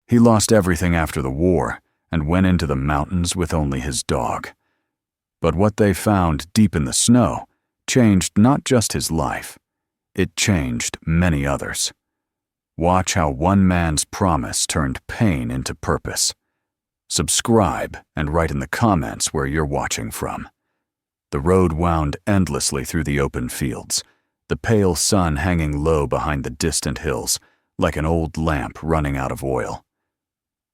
He lost everything after the war and went into the mountains with only his dog. But what they found deep in the snow changed not just his life, it changed many others. Watch how one man's promise turned pain into purpose. Subscribe and write in the comments where you're watching from. The road wound endlessly through the open fields, the pale sun hanging low behind the distant hills, like an old lamp running out of oil.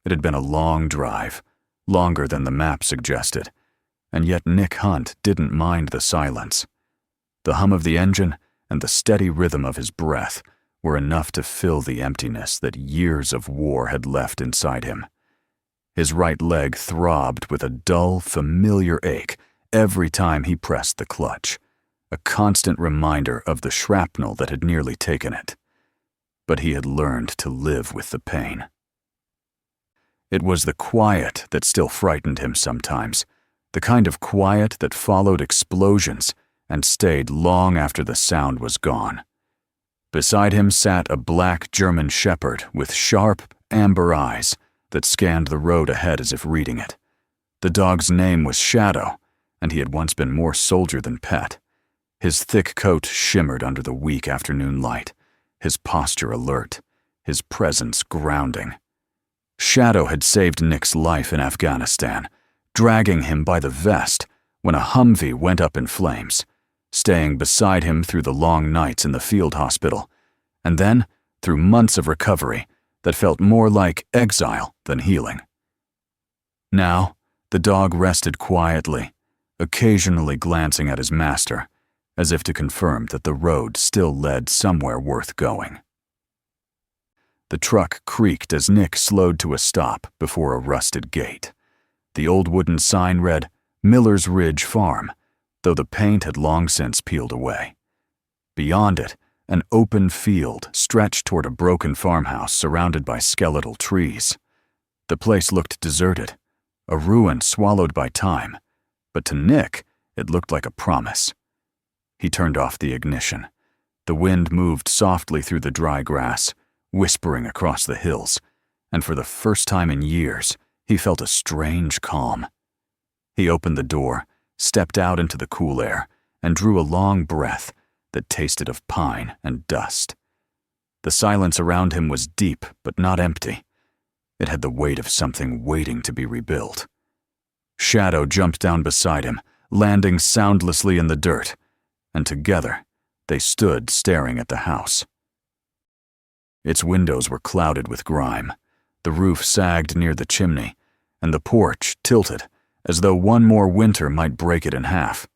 It had been a long drive, longer than the map suggested, and yet Nick Hunt didn't mind the silence. The hum of the engine and the steady rhythm of his breath were enough to fill the emptiness that years of war had left inside him. His right leg throbbed with a dull, familiar ache every time he pressed the clutch, a constant reminder of the shrapnel that had nearly taken it. But he had learned to live with the pain. It was the quiet that still frightened him sometimes, the kind of quiet that followed explosions and stayed long after the sound was gone. Beside him sat a black German shepherd with sharp, amber eyes that scanned the road ahead as if reading it. The dog's name was Shadow, and he had once been more soldier than pet. His thick coat shimmered under the weak afternoon light, his posture alert, his presence grounding. Shadow had saved Nick's life in Afghanistan, dragging him by the vest when a Humvee went up in flames, staying beside him through the long nights in the field hospital, and then through months of recovery that felt more like exile than healing. Now, the dog rested quietly, occasionally glancing at his master, as if to confirm that the road still led somewhere worth going. The truck creaked as Nick slowed to a stop before a rusted gate. The old wooden sign read, "Miller's Ridge Farm," though the paint had long since peeled away. Beyond it, an open field stretched toward a broken farmhouse surrounded by skeletal trees. The place looked deserted, a ruin swallowed by time, but to Nick, it looked like a promise. He turned off the ignition. The wind moved softly through the dry grass, whispering across the hills, and for the first time in years, he felt a strange calm. He opened the door, stepped out into the cool air, and drew a long breath that tasted of pine and dust. The silence around him was deep but not empty. It had the weight of something waiting to be rebuilt. Shadow jumped down beside him, landing soundlessly in the dirt, and together they stood staring at the house. Its windows were clouded with grime, the roof sagged near the chimney, and the porch tilted as though one more winter might break it in half.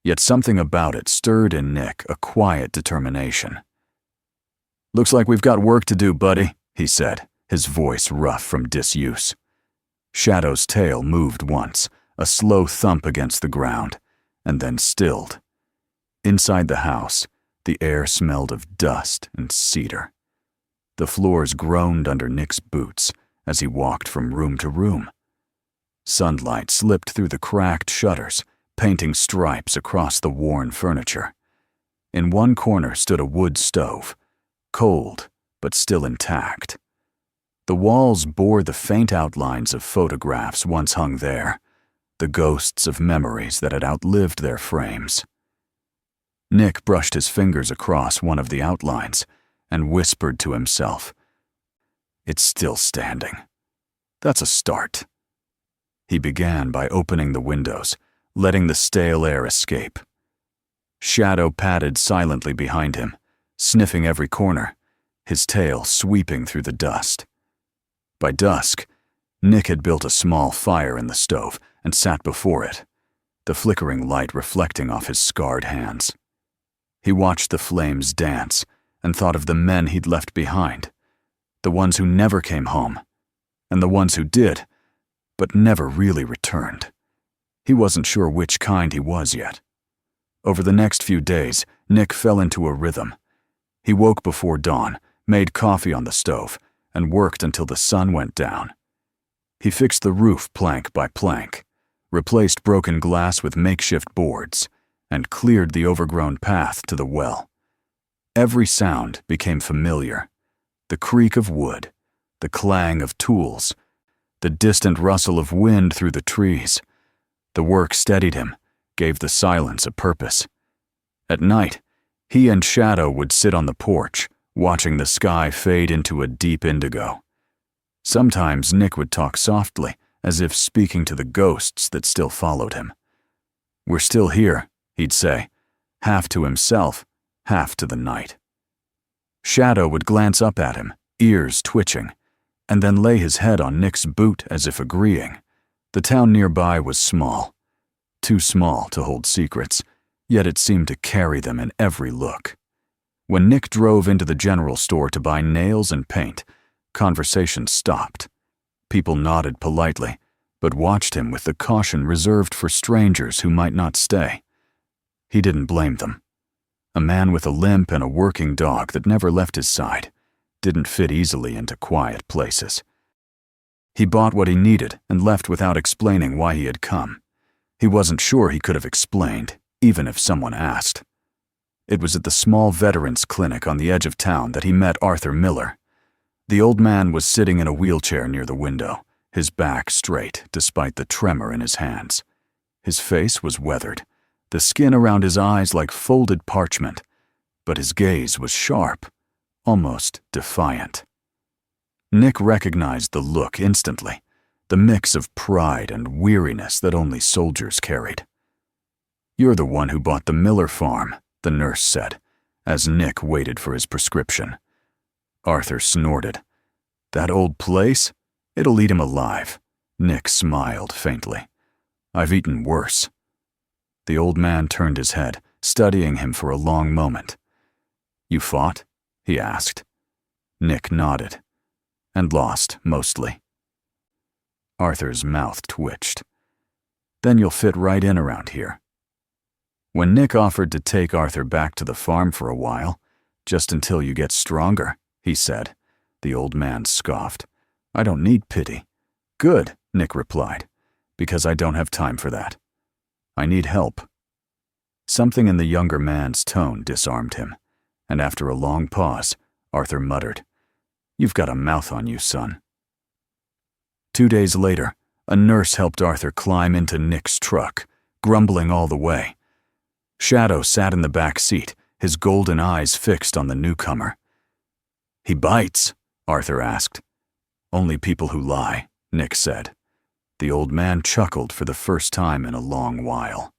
Yet something about it stirred in Nick a quiet determination. "Looks like we've got work to do, buddy," he said, his voice rough from disuse. Shadow's tail moved once, a slow thump against the ground, and then stilled. Inside the house, the air smelled of dust and cedar. The floors groaned under Nick's boots as he walked from room to room. Sunlight slipped through the cracked shutters, painting stripes across the worn furniture. In one corner stood a wood stove, cold but still intact. The walls bore the faint outlines of photographs once hung there, the ghosts of memories that had outlived their frames. Nick brushed his fingers across one of the outlines and whispered to himself, "It's still standing. That's a start." He began by opening the windows, letting the stale air escape. Shadow padded silently behind him, sniffing every corner, his tail sweeping through the dust. By dusk, Nick had built a small fire in the stove and sat before it, the flickering light reflecting off his scarred hands. He watched the flames dance and thought of the men he'd left behind, the ones who never came home, and the ones who did, but never really returned. He wasn't sure which kind he was yet. Over the next few days, Nick fell into a rhythm. He woke before dawn, made coffee on the stove, and worked until the sun went down. He fixed the roof plank by plank, replaced broken glass with makeshift boards, and cleared the overgrown path to the well. Every sound became familiar: the creak of wood, the clang of tools, the distant rustle of wind through the trees. The work steadied him, gave the silence a purpose. At night, he and Shadow would sit on the porch, watching the sky fade into a deep indigo. Sometimes Nick would talk softly, as if speaking to the ghosts that still followed him. "We're still here," he'd say, half to himself, half to the night. Shadow would glance up at him, ears twitching, and then lay his head on Nick's boot as if agreeing. The town nearby was small, too small to hold secrets, yet it seemed to carry them in every look. When Nick drove into the general store to buy nails and paint, conversation stopped. People nodded politely, but watched him with the caution reserved for strangers who might not stay. He didn't blame them. A man with a limp and a working dog that never left his side didn't fit easily into quiet places. He bought what he needed and left without explaining why he had come. He wasn't sure he could have explained, even if someone asked. It was at the small veterans clinic on the edge of town that he met Arthur Miller. The old man was sitting in a wheelchair near the window, his back straight despite the tremor in his hands. His face was weathered, the skin around his eyes like folded parchment, but his gaze was sharp, almost defiant. Nick recognized the look instantly, the mix of pride and weariness that only soldiers carried. "You're the one who bought the Miller farm," the nurse said, as Nick waited for his prescription. Arthur snorted. "That old place? It'll eat him alive." Nick smiled faintly. "I've eaten worse." The old man turned his head, studying him for a long moment. "You fought?" he asked. Nick nodded. "And lost, mostly." Arthur's mouth twitched. "Then you'll fit right in around here." When Nick offered to take Arthur back to the farm for a while, "Just until you get stronger," he said, the old man scoffed. "I don't need pity." "Good," Nick replied, "because I don't have time for that. I need help." Something in the younger man's tone disarmed him, and after a long pause, Arthur muttered, "You've got a mouth on you, son." 2 days later, a nurse helped Arthur climb into Nick's truck, grumbling all the way. Shadow sat in the back seat, his golden eyes fixed on the newcomer. "He bites?" Arthur asked. "Only people who lie," Nick said. The old man chuckled for the first time in a long while.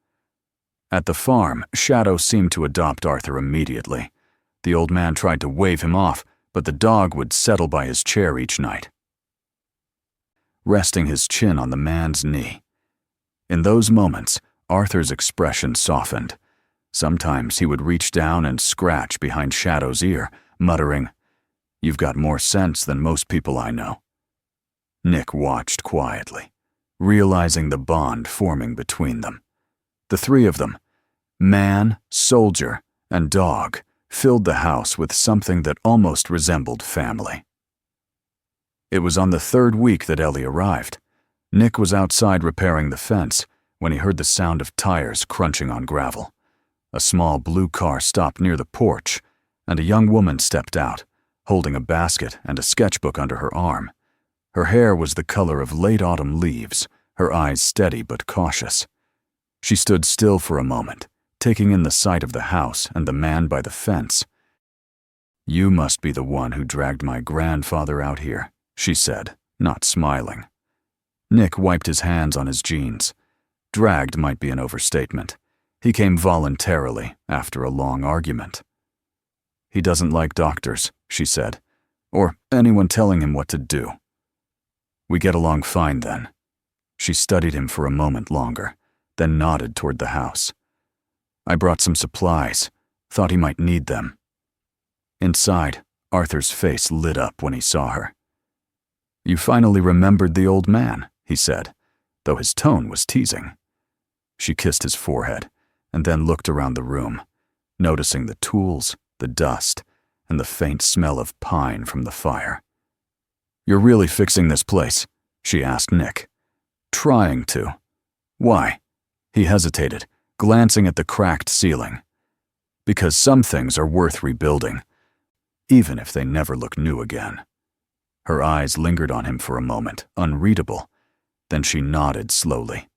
At the farm, Shadow seemed to adopt Arthur immediately. The old man tried to wave him off, but the dog would settle by his chair each night, resting his chin on the man's knee. In those moments, Arthur's expression softened. Sometimes he would reach down and scratch behind Shadow's ear, muttering, "You've got more sense than most people I know." Nick watched quietly, realizing the bond forming between them. The three of them, man, soldier, and dog, filled the house with something that almost resembled family. It was on the 3rd week that Ellie arrived. Nick was outside repairing the fence when he heard the sound of tires crunching on gravel. A small blue car stopped near the porch, and a young woman stepped out, holding a basket and a sketchbook under her arm. Her hair was the color of late autumn leaves, her eyes steady but cautious. She stood still for a moment, taking in the sight of the house and the man by the fence. "You must be the one who dragged my grandfather out here," she said, not smiling. Nick wiped his hands on his jeans. Dragged might be an overstatement. He came voluntarily after a long argument. "He doesn't like doctors," she said, "or anyone telling him what to do." "We get along fine then." She studied him for a moment longer, then nodded toward the house. "I brought some supplies. Thought he might need them." Inside, Arthur's face lit up when he saw her. "You finally remembered the old man," he said, though his tone was teasing. She kissed his forehead, and then looked around the room, noticing the tools, the dust, and the faint smell of pine from the fire. "You're really fixing this place?" she asked Nick. "Trying to." "Why?" He hesitated, glancing at the cracked ceiling. "Because some things are worth rebuilding, even if they never look new again." Her eyes lingered on him for a moment, unreadable. Then she nodded slowly.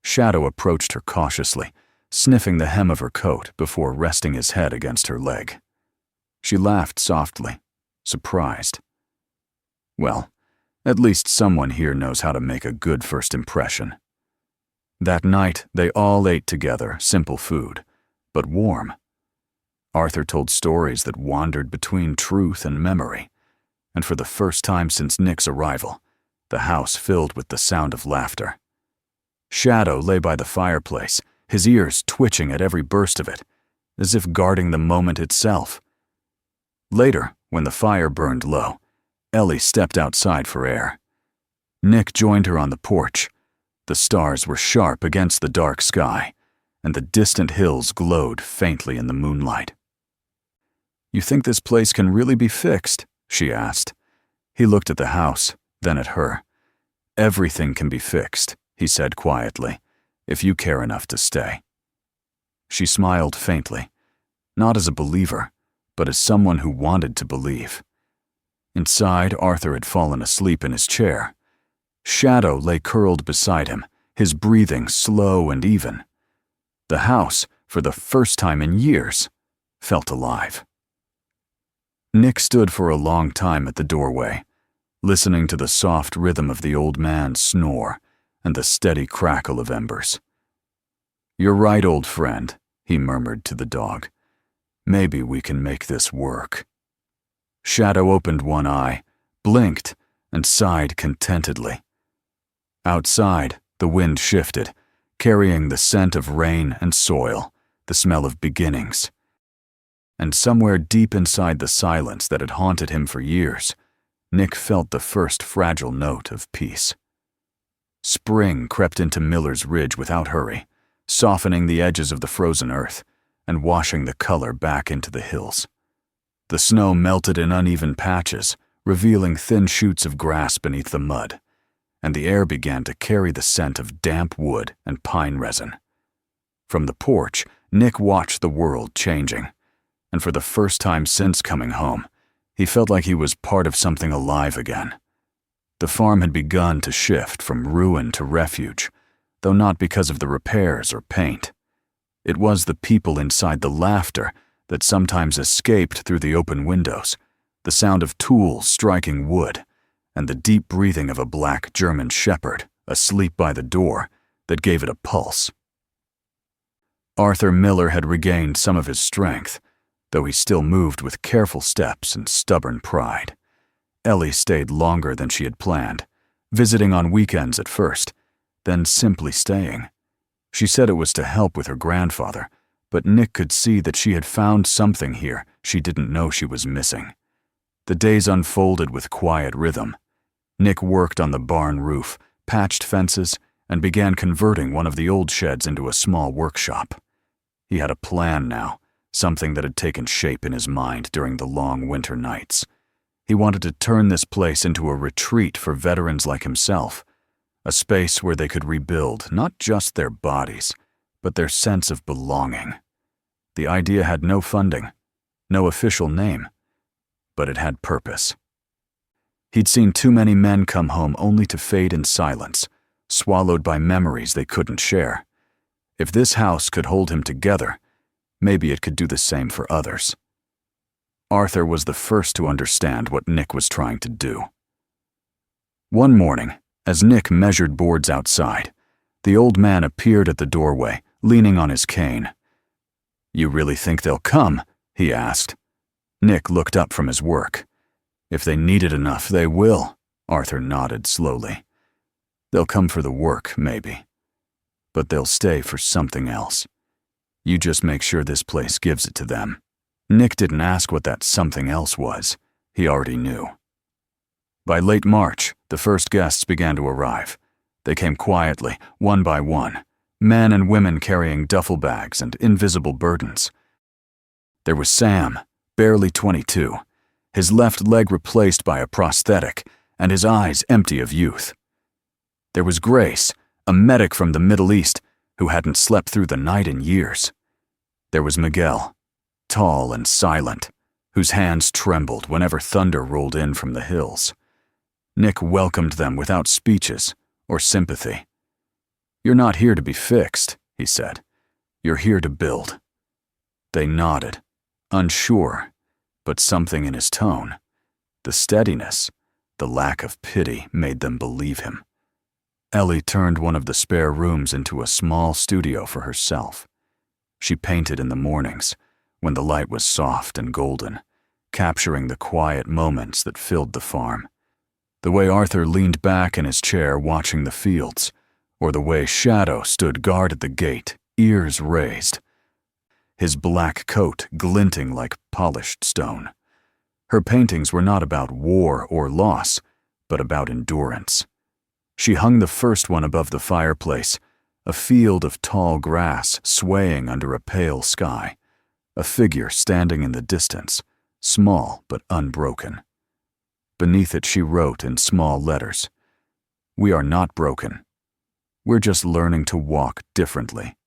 Shadow approached her cautiously, sniffing the hem of her coat before resting his head against her leg. She laughed softly, surprised. Well, at least someone here knows how to make a good first impression. That night, they all ate together, simple food, but warm. Arthur told stories that wandered between truth and memory, and for the first time since Nick's arrival, the house filled with the sound of laughter. Shadow lay by the fireplace, his ears twitching at every burst of it, as if guarding the moment itself. Later, when the fire burned low, Ellie stepped outside for air. Nick joined her on the porch. The stars were sharp against the dark sky, and the distant hills glowed faintly in the moonlight. "You think this place can really be fixed?" she asked. He looked at the house, then at her. "Everything can be fixed," he said quietly, "if you care enough to stay." She smiled faintly, not as a believer, but as someone who wanted to believe. Inside, Arthur had fallen asleep in his chair. Shadow lay curled beside him, his breathing slow and even. The house, for the first time in years, felt alive. Nick stood for a long time at the doorway, listening to the soft rhythm of the old man's snore and the steady crackle of embers. "You're right, old friend," he murmured to the dog. "Maybe we can make this work." Shadow opened one eye, blinked, and sighed contentedly. Outside, the wind shifted, carrying the scent of rain and soil, the smell of beginnings. And somewhere deep inside the silence that had haunted him for years, Nick felt the first fragile note of peace. Spring crept into Miller's Ridge without hurry, softening the edges of the frozen earth and washing the color back into the hills. The snow melted in uneven patches, revealing thin shoots of grass beneath the mud, and the air began to carry the scent of damp wood and pine resin. From the porch, Nick watched the world changing, and for the first time since coming home, he felt like he was part of something alive again. The farm had begun to shift from ruin to refuge, though not because of the repairs or paint. It was the people inside the laughter that sometimes escaped through the open windows, the sound of tools striking wood, and the deep breathing of a black German shepherd asleep by the door that gave it a pulse. Arthur Miller had regained some of his strength, though he still moved with careful steps and stubborn pride. Ellie stayed longer than she had planned, visiting on weekends at first, then simply staying. She said it was to help with her grandfather, but Nick could see that she had found something here she didn't know she was missing. The days unfolded with quiet rhythm. Nick worked on the barn roof, patched fences, and began converting one of the old sheds into a small workshop. He had a plan now, something that had taken shape in his mind during the long winter nights. He wanted to turn this place into a retreat for veterans like himself, a space where they could rebuild not just their bodies, but their sense of belonging. The idea had no funding, no official name, but it had purpose. He'd seen too many men come home only to fade in silence, swallowed by memories they couldn't share. If this house could hold him together, maybe it could do the same for others. Arthur was the first to understand what Nick was trying to do. One morning, as Nick measured boards outside, the old man appeared at the doorway, leaning on his cane. "You really think they'll come?" he asked. Nick looked up from his work. "If they need it enough, they will," Arthur nodded slowly. "They'll come for the work, maybe. But they'll stay for something else. You just make sure this place gives it to them." Nick didn't ask what that something else was. He already knew. By late March, the first guests began to arrive. They came quietly, one by one, men and women carrying duffel bags and invisible burdens. There was Sam, barely 22, his left leg replaced by a prosthetic, and his eyes empty of youth. There was Grace, a medic from the Middle East who hadn't slept through the night in years. There was Miguel, tall and silent, whose hands trembled whenever thunder rolled in from the hills. Nick welcomed them without speeches or sympathy. "You're not here to be fixed," he said. "You're here to build." They nodded, unsure, but something in his tone, the steadiness, the lack of pity, made them believe him. Ellie turned one of the spare rooms into a small studio for herself. She painted in the mornings, when the light was soft and golden, capturing the quiet moments that filled the farm. The way Arthur leaned back in his chair watching the fields, or the way Shadow stood guard at the gate, ears raised, his black coat glinting like polished stone. Her paintings were not about war or loss, but about endurance. She hung the first one above the fireplace, a field of tall grass swaying under a pale sky, a figure standing in the distance, small but unbroken. Beneath it she wrote in small letters, "We are not broken. We're just learning to walk differently."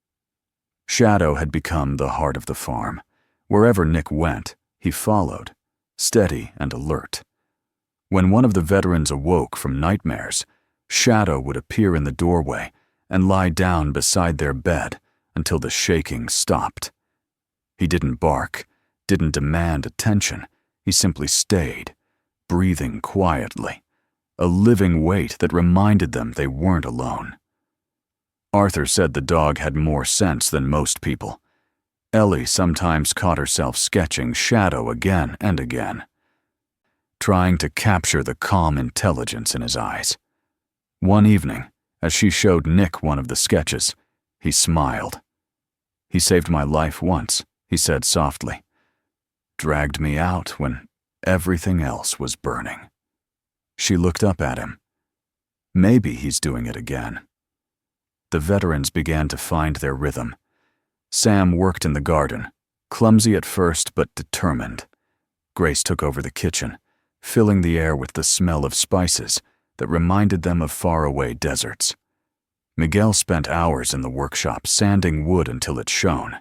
Shadow had become the heart of the farm. Wherever Nick went, he followed, steady and alert. When one of the veterans awoke from nightmares, Shadow would appear in the doorway and lie down beside their bed until the shaking stopped. He didn't bark, didn't demand attention. He simply stayed, breathing quietly, a living weight that reminded them they weren't alone. Arthur said the dog had more sense than most people. Ellie sometimes caught herself sketching Shadow again and again, trying to capture the calm intelligence in his eyes. One evening, as she showed Nick one of the sketches, he smiled. "He saved my life once," he said softly. "Dragged me out when everything else was burning." She looked up at him. Maybe he's doing it again. The veterans began to find their rhythm. Sam worked in the garden, clumsy at first but determined. Grace took over the kitchen, filling the air with the smell of spices that reminded them of faraway deserts. Miguel spent hours in the workshop sanding wood until it shone,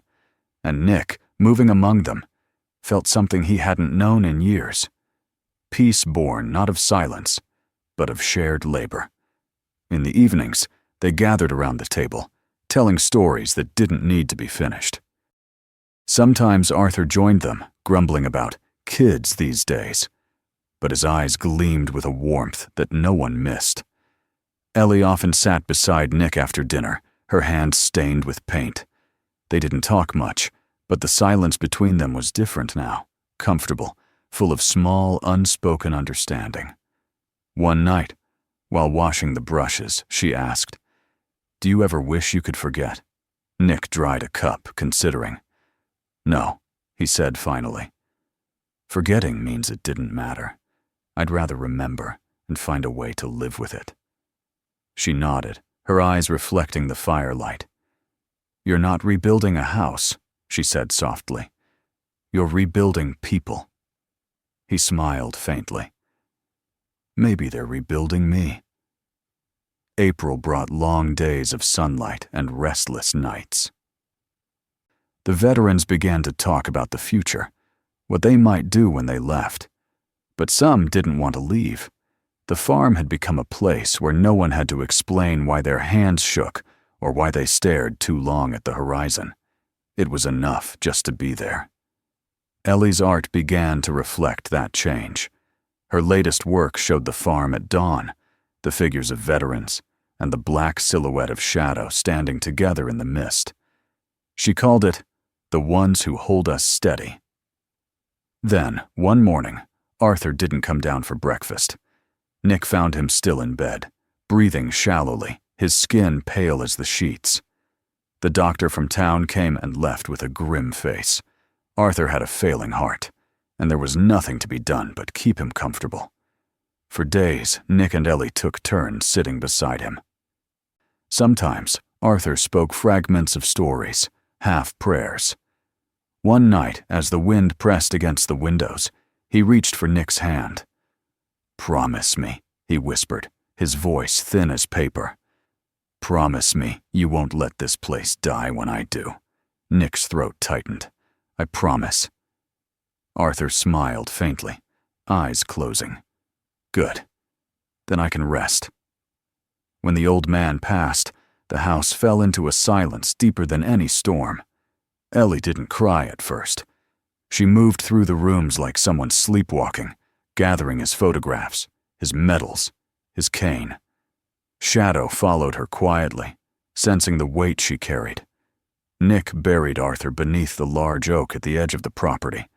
and Nick, moving among them, felt something he hadn't known in years. Peace born not of silence, but of shared labor. In the evenings, they gathered around the table, telling stories that didn't need to be finished. Sometimes Arthur joined them, grumbling about kids these days, but his eyes gleamed with a warmth that no one missed. Ellie often sat beside Nick after dinner, her hands stained with paint. They didn't talk much, but the silence between them was different now, comfortable, full of small, unspoken understanding. One night, while washing the brushes, she asked, "Do you ever wish you could forget?" Nick dried a cup, considering. "No," he said finally. "Forgetting means it didn't matter. I'd rather remember and find a way to live with it." She nodded, her eyes reflecting the firelight. "You're not rebuilding a house," she said softly. "You're rebuilding people." He smiled faintly. "Maybe they're rebuilding me." April brought long days of sunlight and restless nights. The veterans began to talk about the future, what they might do when they left. But some didn't want to leave. The farm had become a place where no one had to explain why their hands shook or why they stared too long at the horizon. It was enough just to be there. Ellie's art began to reflect that change. Her latest work showed the farm at dawn, the figures of veterans, and the black silhouette of Shadow standing together in the mist. She called it, "The Ones Who Hold Us Steady." Then, one morning, Arthur didn't come down for breakfast. Nick found him still in bed, breathing shallowly, his skin pale as the sheets. The doctor from town came and left with a grim face. Arthur had a failing heart, and there was nothing to be done but keep him comfortable. For days, Nick and Ellie took turns sitting beside him. Sometimes, Arthur spoke fragments of stories, half prayers. One night, as the wind pressed against the windows, he reached for Nick's hand. "Promise me," he whispered, his voice thin as paper. "Promise me you won't let this place die when I do." Nick's throat tightened. "I promise." Arthur smiled faintly, eyes closing. "Good." Then I can rest." When the old man passed, the house fell into a silence deeper than any storm. Ellie didn't cry at first. She moved through the rooms like someone sleepwalking, gathering his photographs, his medals, his cane. Shadow followed her quietly, sensing the weight she carried. Nick buried Arthur beneath the large oak at the edge of the property,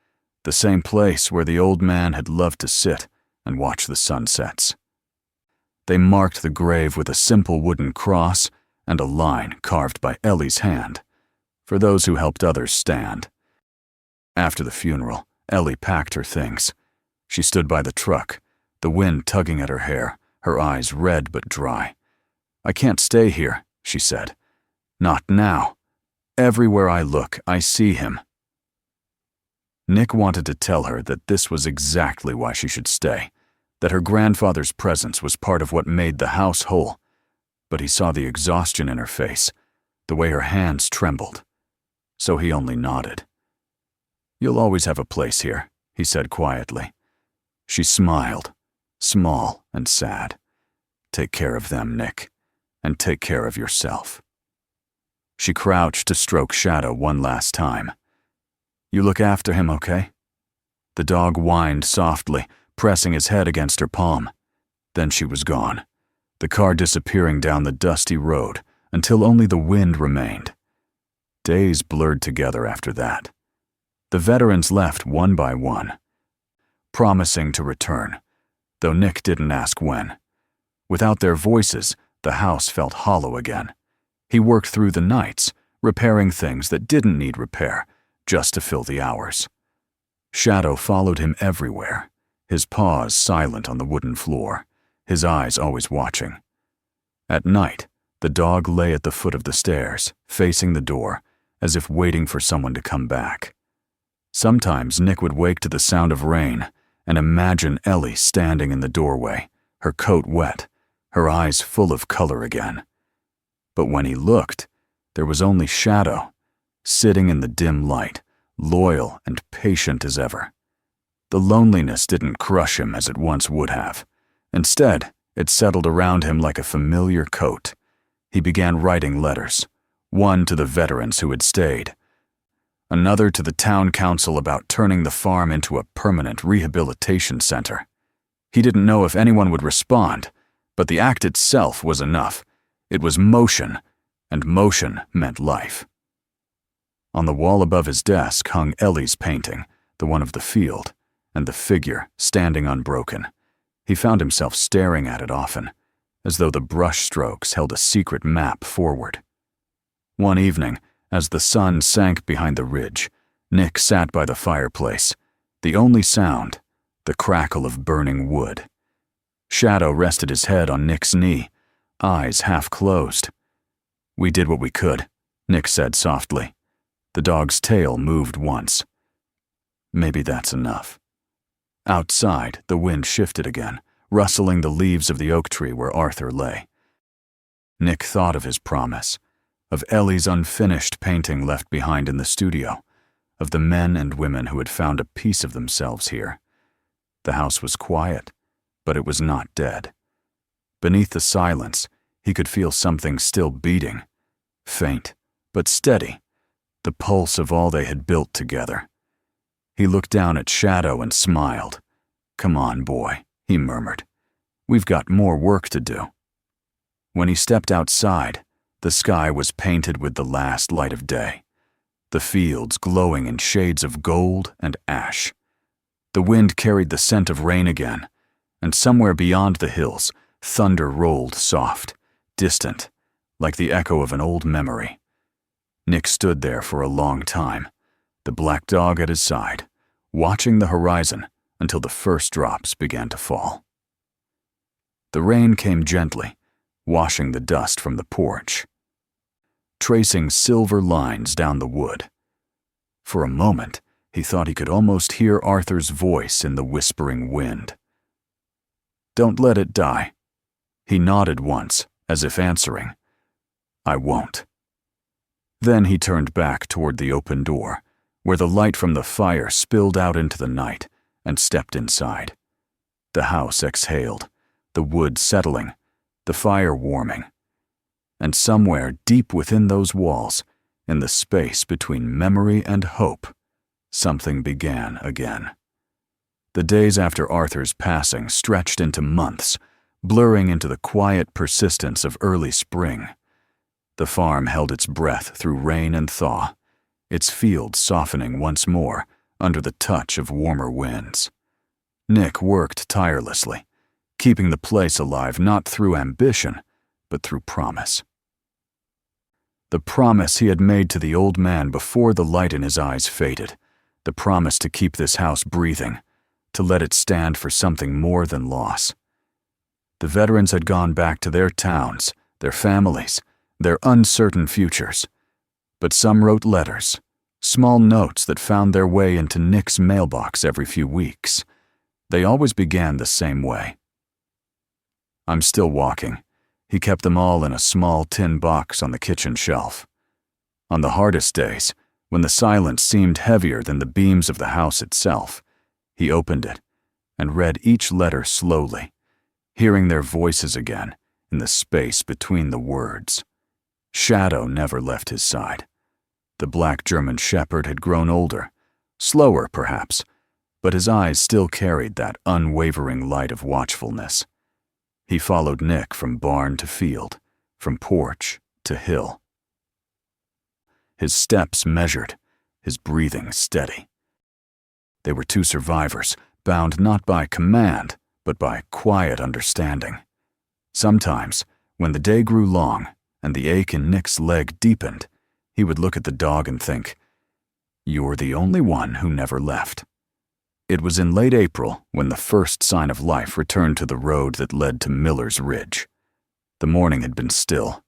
the same place where the old man had loved to sit and watch the sunsets. They marked the grave with a simple wooden cross and a line carved by Ellie's hand, for those who helped others stand. After the funeral, Ellie packed her things. She stood by the truck, the wind tugging at her hair, her eyes red but dry. "I can't stay here," she said. "Not now. Everywhere I look, I see him." Nick wanted to tell her that this was exactly why she should stay, that her grandfather's presence was part of what made the house whole, but he saw the exhaustion in her face, the way her hands trembled. So he only nodded. "You'll always have a place here," he said quietly. She smiled, small and sad. "Take care of them, Nick, and take care of yourself." She crouched to stroke Shadow one last time. "You look after him, okay?" The dog whined softly, pressing his head against her palm. Then she was gone, the car disappearing down the dusty road until only the wind remained. Days blurred together after that. The veterans left one by one, promising to return, though Nick didn't ask when. Without their voices, the house felt hollow again. He worked through the nights, repairing things that didn't need repair, just to fill the hours. Shadow followed him everywhere, his paws silent on the wooden floor, his eyes always watching. At night, the dog lay at the foot of the stairs, facing the door, as if waiting for someone to come back. Sometimes Nick would wake to the sound of rain and imagine Ellie standing in the doorway, her coat wet, her eyes full of color again. But when he looked, there was only Shadow, sitting in the dim light, loyal and patient as ever. The loneliness didn't crush him as it once would have. Instead, it settled around him like a familiar coat. He began writing letters, one to the veterans who had stayed, another to the town council about turning the farm into a permanent rehabilitation center. He didn't know if anyone would respond, but the act itself was enough. It was motion, and motion meant life. On the wall above his desk hung Ellie's painting, the one of the field, and the figure standing unbroken. He found himself staring at it often, as though the brush strokes held a secret map forward. One evening, as the sun sank behind the ridge, Nick sat by the fireplace, the only sound, the crackle of burning wood. Shadow rested his head on Nick's knee, eyes half closed. "We did what we could," Nick said softly. The dog's tail moved once. "Maybe that's enough." Outside, the wind shifted again, rustling the leaves of the oak tree where Arthur lay. Nick thought of his promise, of Ellie's unfinished painting left behind in the studio, of the men and women who had found a piece of themselves here. The house was quiet, but it was not dead. Beneath the silence, he could feel something still beating, faint but steady, the pulse of all they had built together. He looked down at Shadow and smiled. "Come on, boy," he murmured. "We've got more work to do." When he stepped outside, the sky was painted with the last light of day, the fields glowing in shades of gold and ash. The wind carried the scent of rain again, and somewhere beyond the hills, thunder rolled soft, distant, like the echo of an old memory. Nick stood there for a long time, the black dog at his side, watching the horizon until the first drops began to fall. The rain came gently, washing the dust from the porch, tracing silver lines down the wood. For a moment, he thought he could almost hear Arthur's voice in the whispering wind. "Don't let it die." He nodded once, as if answering. "I won't." Then he turned back toward the open door, where the light from the fire spilled out into the night, and stepped inside. The house exhaled, the wood settling, the fire warming. And somewhere deep within those walls, in the space between memory and hope, something began again. The days after Arthur's passing stretched into months, blurring into the quiet persistence of early spring. The farm held its breath through rain and thaw, its fields softening once more under the touch of warmer winds. Nick worked tirelessly, keeping the place alive not through ambition, but through promise. The promise he had made to the old man before the light in his eyes faded, the promise to keep this house breathing, to let it stand for something more than loss. The veterans had gone back to their towns, their families, their uncertain futures. But some wrote letters, small notes that found their way into Nick's mailbox every few weeks. They always began the same way. "I'm still walking." He kept them all in a small tin box on the kitchen shelf. On the hardest days, when the silence seemed heavier than the beams of the house itself, he opened it and read each letter slowly, hearing their voices again in the space between the words. Shadow never left his side. The black German shepherd had grown older, slower perhaps, but his eyes still carried that unwavering light of watchfulness. He followed Nick from barn to field, from porch to hill. His steps measured, his breathing steady. They were two survivors, bound not by command, but by quiet understanding. Sometimes, when the day grew long and the ache in Nick's leg deepened, he would look at the dog and think, "You're the only one who never left." It was in late April when the first sign of life returned to the road that led to Miller's Ridge. The morning had been still,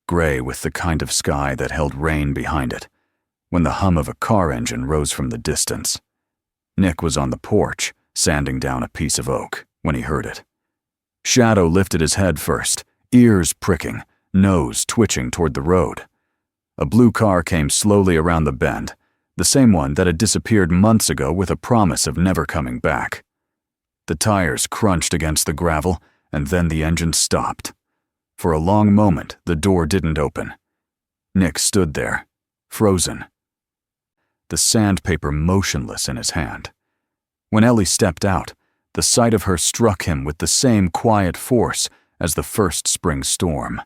gray with the kind of sky that held rain behind it, when the hum of a car engine rose from the distance. Nick was on the porch, sanding down a piece of oak, when he heard it. Shadow lifted his head first, ears pricking, nose twitching toward the road. A blue car came slowly around the bend, the same one that had disappeared months ago with a promise of never coming back. The tires crunched against the gravel, and then the engine stopped. For a long moment, the door didn't open. Nick stood there, frozen, the sandpaper motionless in his hand. When Ellie stepped out, the sight of her struck him with the same quiet force as the first spring storm,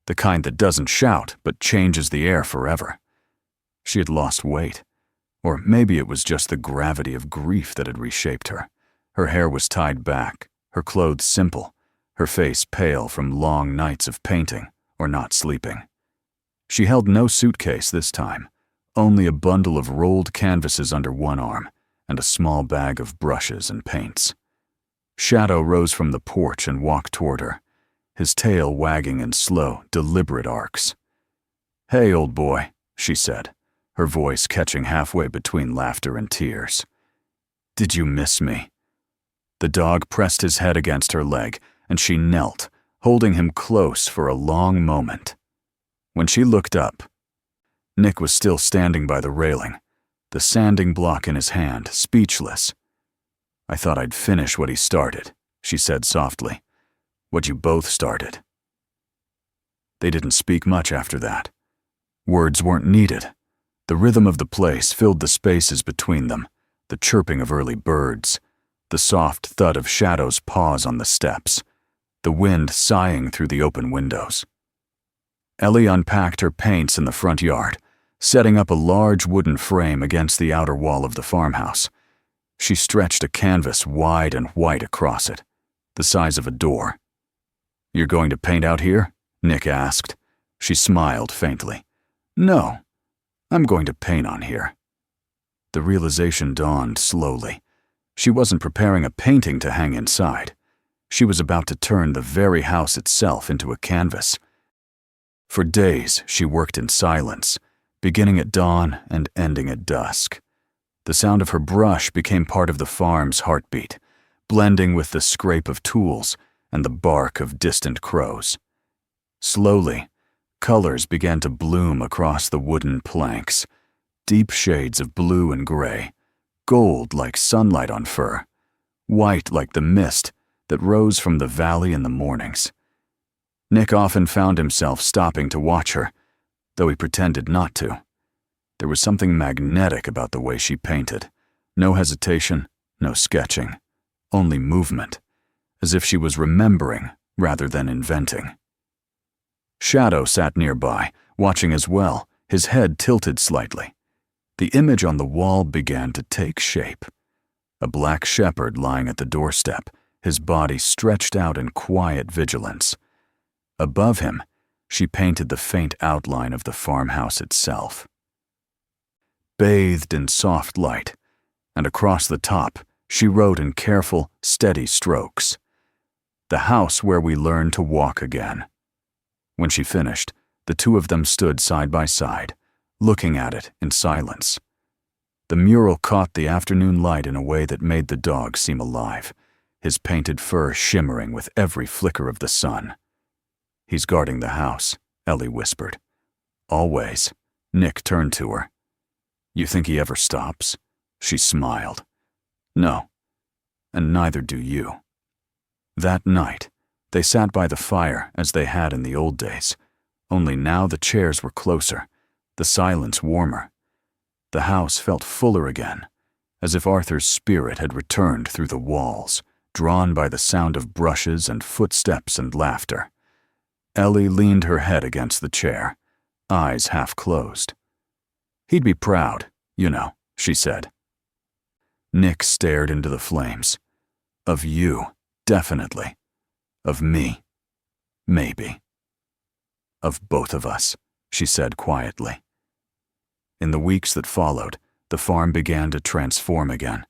the kind that doesn't shout but changes the air forever. She had lost weight. Or maybe it was just the gravity of grief that had reshaped her. Her hair was tied back, her clothes simple, her face pale from long nights of painting or not sleeping. She held no suitcase this time, only a bundle of rolled canvases under one arm and a small bag of brushes and paints. Shadow rose from the porch and walked toward her, his tail wagging in slow, deliberate arcs. "Hey, old boy," she said, her voice catching halfway between laughter and tears. "Did you miss me?" The dog pressed his head against her leg, and she knelt, holding him close for a long moment. When she looked up, Nick was still standing by the railing, the sanding block in his hand, speechless. "I thought I'd finish what he started," she said softly. "What you both started." They didn't speak much after that. Words weren't needed. The rhythm of the place filled the spaces between them, the chirping of early birds, the soft thud of Shadow's paws on the steps, the wind sighing through the open windows. Ellie unpacked her paints in the front yard, setting up a large wooden frame against the outer wall of the farmhouse. She stretched a canvas wide and white across it, the size of a door. "You're going to paint out here?" Nick asked. She smiled faintly. "No. I'm going to paint on here." The realization dawned slowly. She wasn't preparing a painting to hang inside. She was about to turn the very house itself into a canvas. For days, she worked in silence, beginning at dawn and ending at dusk. The sound of her brush became part of the farm's heartbeat, blending with the scrape of tools and the bark of distant crows. Slowly, colors began to bloom across the wooden planks, deep shades of blue and gray, gold like sunlight on fur, white like the mist that rose from the valley in the mornings. Nick often found himself stopping to watch her, though he pretended not to. There was something magnetic about the way she painted. No hesitation, no sketching, only movement, as if she was remembering rather than inventing. Shadow sat nearby, watching as well, his head tilted slightly. The image on the wall began to take shape. A black shepherd lying at the doorstep, his body stretched out in quiet vigilance. Above him, she painted the faint outline of the farmhouse itself. Bathed in soft light, and across the top, she wrote in careful, steady strokes, "The house where we learn to walk again." When she finished, the two of them stood side by side, looking at it in silence. The mural caught the afternoon light in a way that made the dog seem alive, his painted fur shimmering with every flicker of the sun. "He's guarding the house," Ellie whispered. "Always." Nick turned to her. "You think he ever stops?" She smiled. "No, and neither do you." That night, they sat by the fire as they had in the old days, only now the chairs were closer, the silence warmer. The house felt fuller again, as if Arthur's spirit had returned through the walls, drawn by the sound of brushes and footsteps and laughter. Ellie leaned her head against the chair, eyes half closed. "He'd be proud, you know," she said. Nick stared into the flames. "Of you, definitely. Of me, maybe. Of both of us," she said quietly. In the weeks that followed, the farm began to transform again.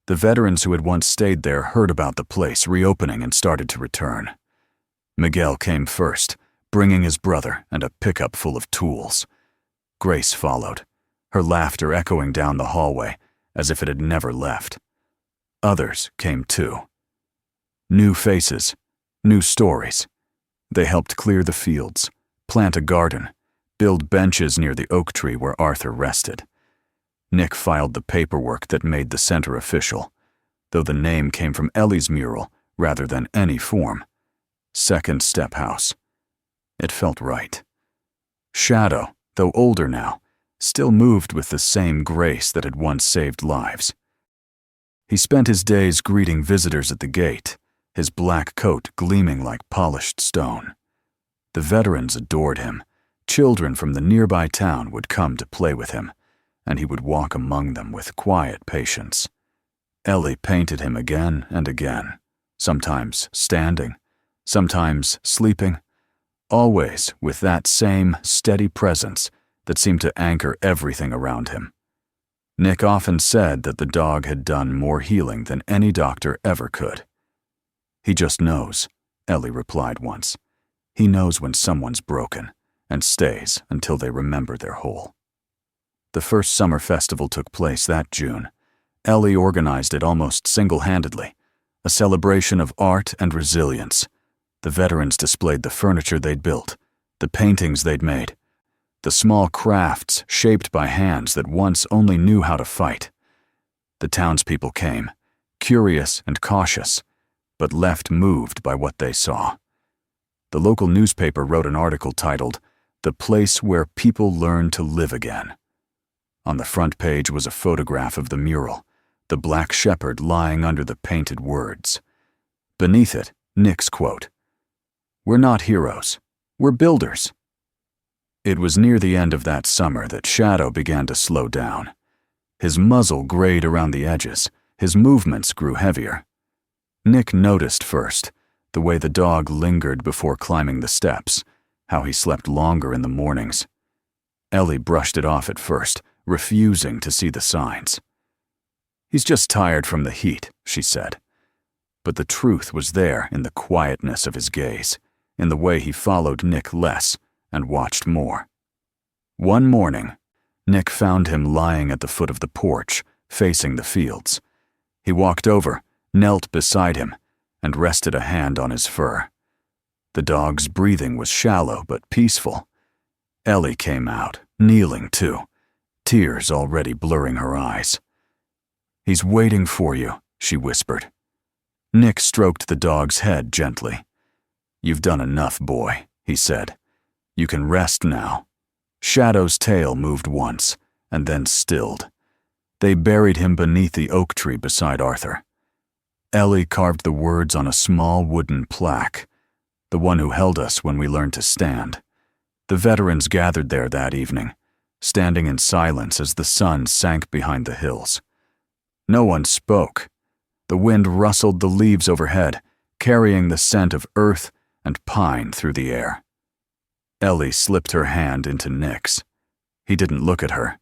The veterans who had once stayed there heard about the place reopening and started to return. Miguel came first, bringing his brother and a pickup full of tools. Grace followed, her laughter echoing down the hallway as if it had never left. Others came too. New faces, new stories. They helped clear the fields, plant a garden, build benches near the oak tree where Arthur rested. Nick filed the paperwork that made the center official, though the name came from Ellie's mural rather than any form. Second Step House. It felt right. Shadow, though older now, still moved with the same grace that had once saved lives. He spent his days greeting visitors at the gate, his black coat gleaming like polished stone. The veterans adored him. Children from the nearby town would come to play with him, and he would walk among them with quiet patience. Ellie painted him again and again, sometimes standing, sometimes sleeping, always with that same steady presence that seemed to anchor everything around him. Nick often said that the dog had done more healing than any doctor ever could. "He just knows," Ellie replied once. "He knows when someone's broken, and stays until they remember they're whole." The first summer festival took place that June. Ellie organized it almost single-handedly, a celebration of art and resilience. The veterans displayed the furniture they'd built, the paintings they'd made, the small crafts shaped by hands that once only knew how to fight. The townspeople came, curious and cautious, but left moved by what they saw. The local newspaper wrote an article titled, "The Place Where People Learn to Live Again." On the front page was a photograph of the mural, the black shepherd lying under the painted words. Beneath it, Nick's quote, "We're not heroes, we're builders." It was near the end of that summer that Shadow began to slow down. His muzzle grayed around the edges, his movements grew heavier. Nick noticed first, the way the dog lingered before climbing the steps, how he slept longer in the mornings. Ellie brushed it off at first, refusing to see the signs. "He's just tired from the heat," she said. But the truth was there in the quietness of his gaze, in the way he followed Nick less and watched more. One morning, Nick found him lying at the foot of the porch, facing the fields. He walked over, knelt beside him, and rested a hand on his fur. The dog's breathing was shallow but peaceful. Ellie came out, kneeling too, tears already blurring her eyes. "He's waiting for you," she whispered. Nick stroked the dog's head gently. "You've done enough, boy," he said. "You can rest now." Shadow's tail moved once, and then stilled. They buried him beneath the oak tree beside Arthur. Ellie carved the words on a small wooden plaque, "The one who held us when we learned to stand." The veterans gathered there that evening, standing in silence as the sun sank behind the hills. No one spoke. The wind rustled the leaves overhead, carrying the scent of earth and pine through the air. Ellie slipped her hand into Nick's. He didn't look at her,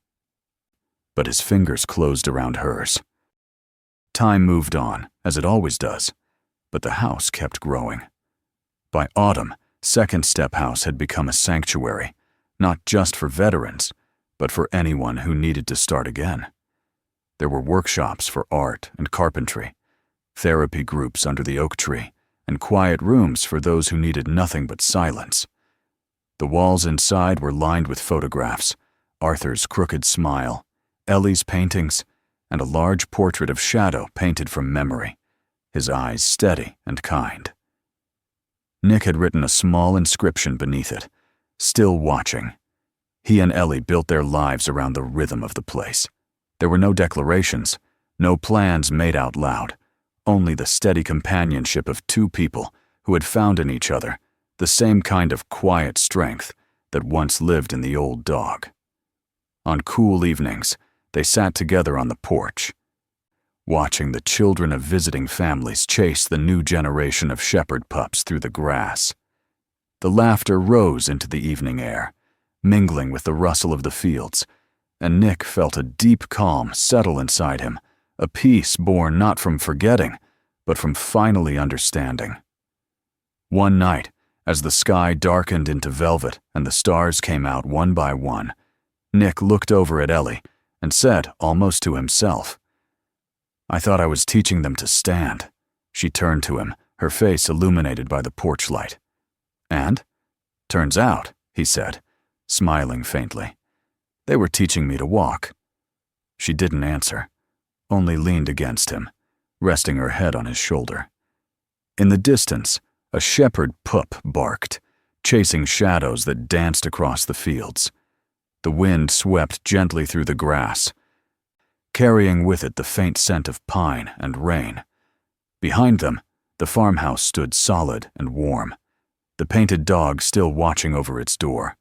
but his fingers closed around hers. Time moved on, as it always does, but the house kept growing. By autumn, Second Step House had become a sanctuary, not just for veterans, but for anyone who needed to start again. There were workshops for art and carpentry, therapy groups under the oak tree, and quiet rooms for those who needed nothing but silence. The walls inside were lined with photographs, Arthur's crooked smile, Ellie's paintings, and a large portrait of Shadow painted from memory, his eyes steady and kind. Nick had written a small inscription beneath it, "Still watching." He and Ellie built their lives around the rhythm of the place. There were no declarations, no plans made out loud, only the steady companionship of two people who had found in each other the same kind of quiet strength that once lived in the old dog. On cool evenings, they sat together on the porch, watching the children of visiting families chase the new generation of shepherd pups through the grass. The laughter rose into the evening air, mingling with the rustle of the fields, and Nick felt a deep calm settle inside him, a peace born not from forgetting, but from finally understanding. One night, as the sky darkened into velvet and the stars came out one by one, Nick looked over at Ellie and said, almost to himself, "I thought I was teaching them to stand." She turned to him, her face illuminated by the porch light. "And? Turns out," he said, smiling faintly, "they were teaching me to walk." She didn't answer, only leaned against him, resting her head on his shoulder. In the distance, a shepherd pup barked, chasing shadows that danced across the fields. The wind swept gently through the grass, carrying with it the faint scent of pine and rain. Behind them, the farmhouse stood solid and warm, the painted dog still watching over its door,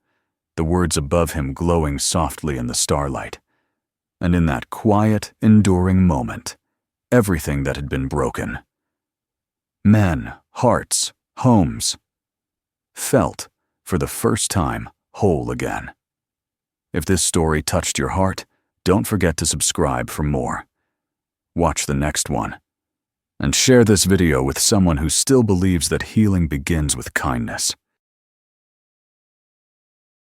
the words above him glowing softly in the starlight. And in that quiet, enduring moment, everything that had been broken, men, hearts, homes, felt, for the first time, whole again. If this story touched your heart, don't forget to subscribe for more. Watch the next one. And share this video with someone who still believes that healing begins with kindness.